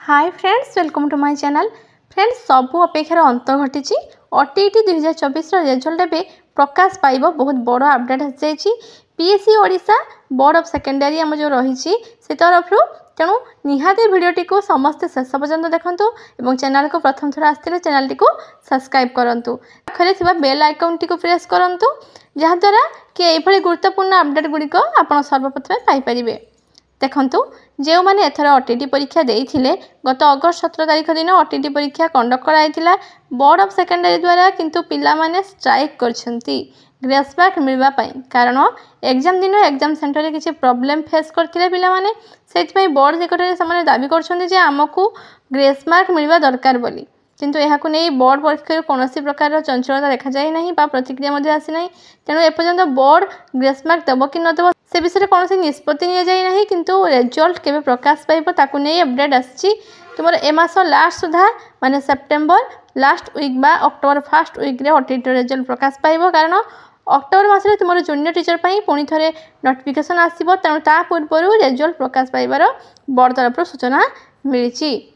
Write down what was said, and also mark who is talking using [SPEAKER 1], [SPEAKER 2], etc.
[SPEAKER 1] Hi friends, welcome to my channel. Friends, सबू अपेक्षार अंत घटी ओटीईटी 2024 रिजल्ट ए प्रकाश पाइब। बहुत बड़ अपडेट आसी PSC Odisha board of secondary आम जो रही से तरफ तेणु निहाती भिडटी को समस्ते शेष पर्यंत देखूँ और चैनल को प्रथम थर आसते चैनल टी सब्सक्राइब करूँ। पाखे बेल आइकन टी प्रेस करूँ जहाद्वारा कि यही गुरुत्वपूर्ण अपडेट गुड़िक आप सर्वप्रथमें पाइपर। देखंतु जो मैंने एथर ओटीटी परीक्षा देइथिले गत अगस्त 17 तारिख दिन ओटीटी परीक्षा कंडक्ट कराइथिला बोर्ड ऑफ सेकेंडरी द्वारा, किंतु पिला माने स्ट्राइक करछंती ग्रेस मार्क मिलवा पाई। कारण एग्जाम दिन एग्जाम सेंटर रे किछि प्रॉब्लम फेस करथिले पिला माने, सेति बोर्ड निकटरे से दाबी करछंती जे आमको ग्रेस मार्क मिलवा दरकार बोली। किंतु यहाकु नहीं बोर्ड परीक्षा कौन प्रकार चंचलता देखा जाए ना प्रतिक्रिया आसी ना। तेणु एपर्यंत बोर्ड ग्रेस मार्क देव कि नदेव से विषय कौन निष्पत्ति नि जाए ना, किंतु रिजल्ट केबे प्रकाश पाइब ताकू नहीं अपडेट आसी। तुमर ए मास लास्ट सुधा माने सेप्टेम्बर लास्ट वीक बा अक्टोबर फर्स्ट वीक रे ओटीटी रिजल्ट प्रकाश पाइब। कारण अक्टोबर मासरे तुम जूनियर टीचर पाई पुणी थे नोटिफिकेशन आसो, तेणु ता पूर्व रिजल्ट प्रकाश पाइबार बोर्ड तरफ सूचना मिली।